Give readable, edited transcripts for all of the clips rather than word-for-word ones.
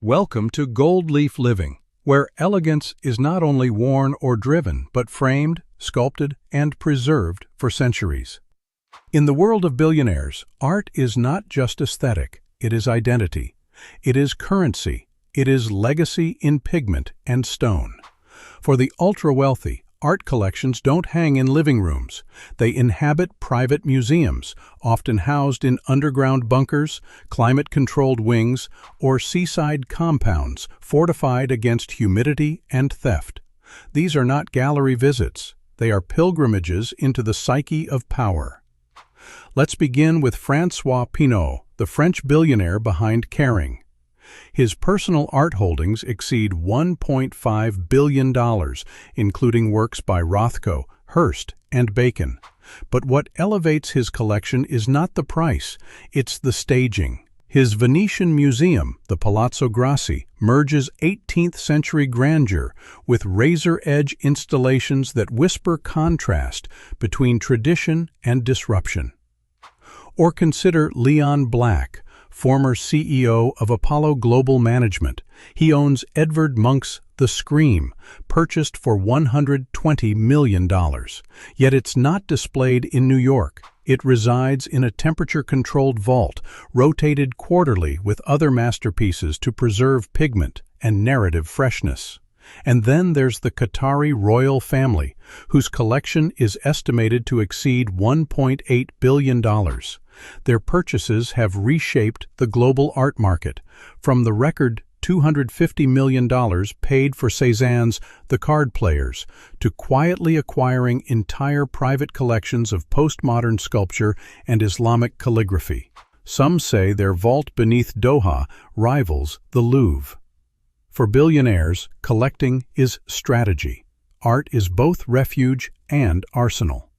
Welcome to Goldleaf Living, where elegance is not only worn or driven, but framed, sculpted, and preserved for centuries. In the world of billionaires, art is not just aesthetic, it is identity. It is currency. It is legacy in pigment and stone. For the ultra-wealthy, art collections don't hang in living rooms. They inhabit private museums, often housed in underground bunkers, climate-controlled wings, or seaside compounds fortified against humidity and theft. These are not gallery visits. They are pilgrimages into the psyche of power. Let's begin with François Pinault, the French billionaire behind Kering. His personal art holdings exceed $1.5 billion, including works by Rothko, Hirst, and Bacon. But what elevates his collection is not the price, it's the staging. His Venetian museum, the Palazzo Grassi, merges 18th-century grandeur with razor-edge installations that whisper contrast between tradition and disruption. Or consider Leon Black, former CEO of Apollo Global Management. He owns Edvard Munch's The Scream, purchased for $120 million. Yet it's not displayed in New York. It resides in a temperature-controlled vault, rotated quarterly with other masterpieces to preserve pigment and narrative freshness. And then there's the Qatari royal family, whose collection is estimated to exceed $1.8 billion. Their purchases have reshaped the global art market, from the record $250 million paid for Cézanne's The Card Players to quietly acquiring entire private collections of postmodern sculpture and Islamic calligraphy. Some say their vault beneath Doha rivals the Louvre. For billionaires, collecting is strategy. Art is both refuge and arsenal.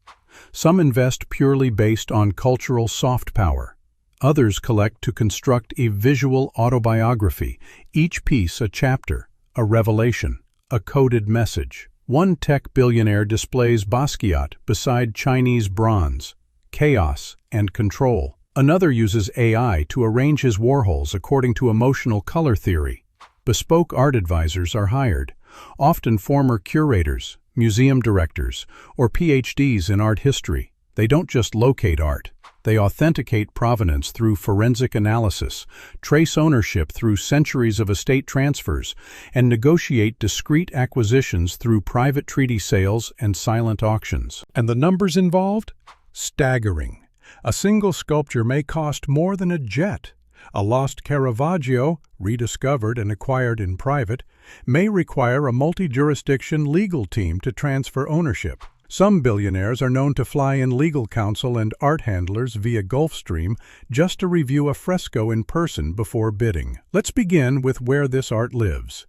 Some invest purely based on cultural soft power. Others collect to construct a visual autobiography, each piece a chapter, a revelation, a coded message. One tech billionaire displays Basquiat beside Chinese bronze, chaos and control. Another uses AI to arrange his Warhols according to emotional color theory. Bespoke art advisors are hired, often former curators, museum directors, or PhDs in art history. They don't just locate art. They authenticate provenance through forensic analysis, trace ownership through centuries of estate transfers, and negotiate discrete acquisitions through private treaty sales and silent auctions. And the numbers involved? Staggering. A single sculpture may cost more than a jet. A lost Caravaggio, rediscovered and acquired in private, may require a multi-jurisdiction legal team to transfer ownership. Some billionaires are known to fly in legal counsel and art handlers via Gulfstream just to review a fresco in person before bidding. Let's begin with where this art lives.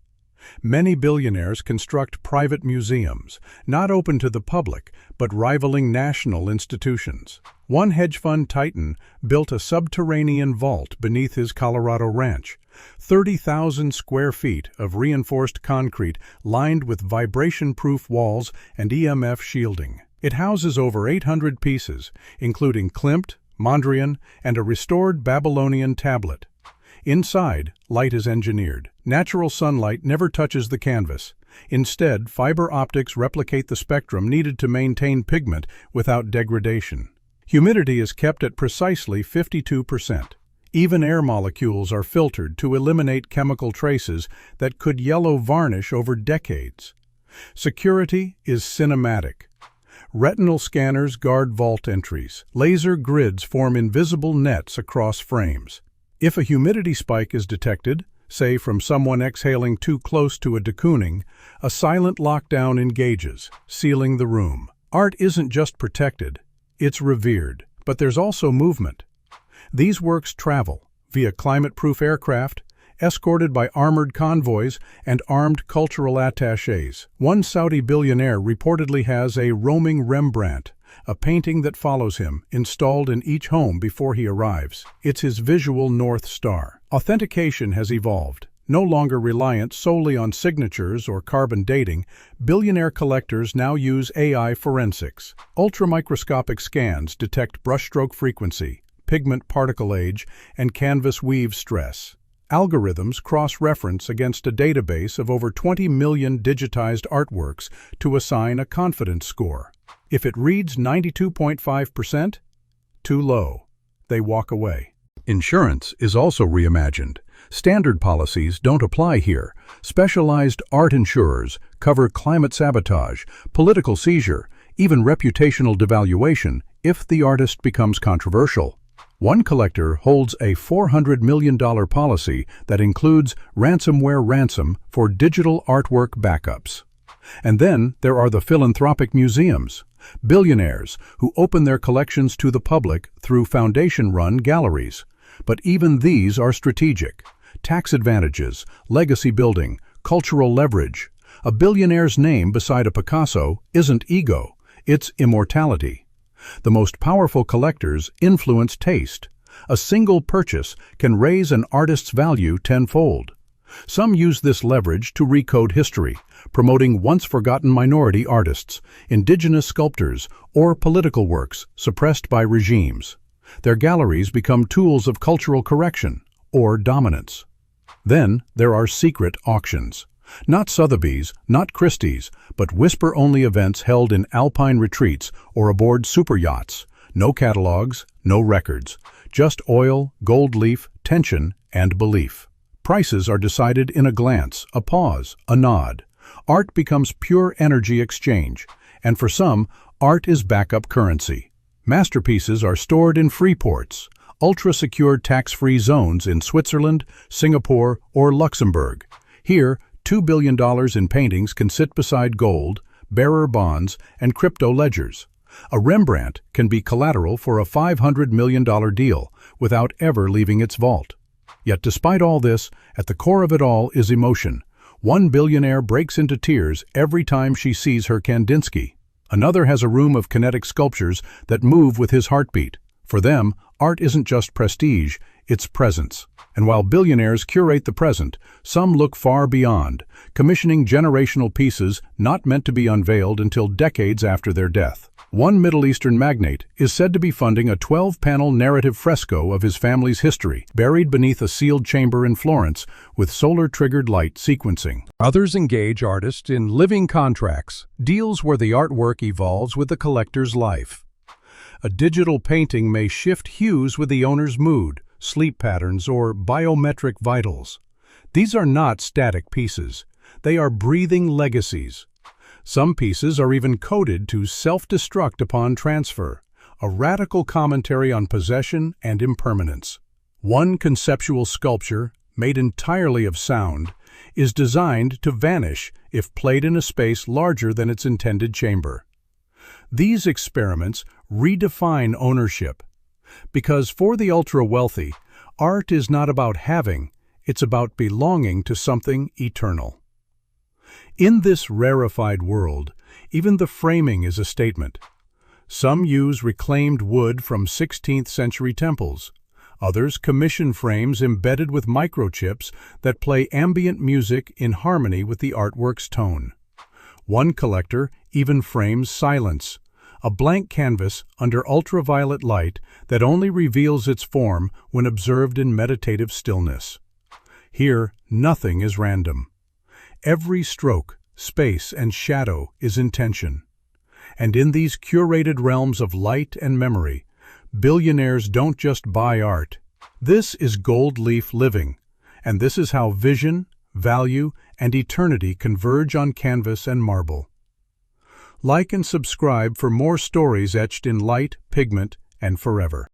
Many billionaires construct private museums, not open to the public, but rivaling national institutions. One hedge fund titan built a subterranean vault beneath his Colorado ranch, 30,000 square feet of reinforced concrete lined with vibration-proof walls and EMF shielding. It houses over 800 pieces, including Klimt, Mondrian, and a restored Babylonian tablet. Inside, light is engineered. Natural sunlight never touches the canvas. Instead, fiber optics replicate the spectrum needed to maintain pigment without degradation. Humidity is kept at precisely 52%. Even air molecules are filtered to eliminate chemical traces that could yellow varnish over decades. Security is cinematic. Retinal scanners guard vault entries. Laser grids form invisible nets across frames. If a humidity spike is detected, say from someone exhaling too close to a de Kooning, a silent lockdown engages, sealing the room. Art isn't just protected, it's revered. But there's also movement. These works travel via climate-proof aircraft, escorted by armored convoys and armed cultural attachés. One Saudi billionaire reportedly has a roaming Rembrandt, a painting that follows him, installed in each home before he arrives. It's his visual North Star. Authentication has evolved. No longer reliant solely on signatures or carbon dating, billionaire collectors now use AI forensics. Ultramicroscopic scans detect brushstroke frequency, pigment particle age, and canvas weave stress. Algorithms cross-reference against a database of over 20 million digitized artworks to assign a confidence score. If it reads 92.5%, too low. They walk away. Insurance is also reimagined. Standard policies don't apply here. Specialized art insurers cover climate sabotage, political seizure, even reputational devaluation if the artist becomes controversial. One collector holds a $400 million policy that includes ransomware ransom for digital artwork backups. And then there are the philanthropic museums, billionaires who open their collections to the public through foundation-run galleries. But even these are strategic. Tax advantages, legacy building, cultural leverage. A billionaire's name beside a Picasso isn't ego, it's immortality. The most powerful collectors influence taste. A single purchase can raise an artist's value tenfold. Some use this leverage to recode history, promoting once-forgotten minority artists, indigenous sculptors, or political works suppressed by regimes. Their galleries become tools of cultural correction or dominance. Then there are secret auctions. Not Sotheby's, not Christie's, but whisper-only events held in alpine retreats or aboard super yachts. No catalogs, no records. Just oil, gold leaf, tension, and belief. Prices are decided in a glance, a pause, a nod. Art becomes pure energy exchange, and for some, art is backup currency. Masterpieces are stored in Freeports, ultra-secure tax-free zones in Switzerland, Singapore, or Luxembourg. Here, $2 billion in paintings can sit beside gold, bearer bonds, and crypto ledgers. A Rembrandt can be collateral for a $500 million deal without ever leaving its vault. Yet despite all this, at the core of it all is emotion. One billionaire breaks into tears every time she sees her Kandinsky. Another has a room of kinetic sculptures that move with his heartbeat. For them, art isn't just prestige, it's presence. And while billionaires curate the present, some look far beyond, commissioning generational pieces not meant to be unveiled until decades after their death. One Middle Eastern magnate is said to be funding a 12-panel narrative fresco of his family's history, buried beneath a sealed chamber in Florence with solar-triggered light sequencing. Others engage artists in living contracts, deals where the artwork evolves with the collector's life. A digital painting may shift hues with the owner's mood, sleep patterns, or biometric vitals. These are not static pieces. They are breathing legacies. Some pieces are even coded to self-destruct upon transfer, a radical commentary on possession and impermanence. One conceptual sculpture, made entirely of sound, is designed to vanish if played in a space larger than its intended chamber. These experiments redefine ownership, because for the ultra-wealthy, art is not about having, it's about belonging to something eternal. In this rarefied world, even the framing is a statement. Some use reclaimed wood from 16th-century temples. Others commission frames embedded with microchips that play ambient music in harmony with the artwork's tone. One collector even frames silence, a blank canvas under ultraviolet light that only reveals its form when observed in meditative stillness. Here, nothing is random. Every stroke, space, and shadow is intention. And in these curated realms of light and memory, billionaires don't just buy art. This is Goldleaf Living, and this is how vision, value, and eternity converge on canvas and marble. Like and subscribe for more stories etched in light, pigment, and forever.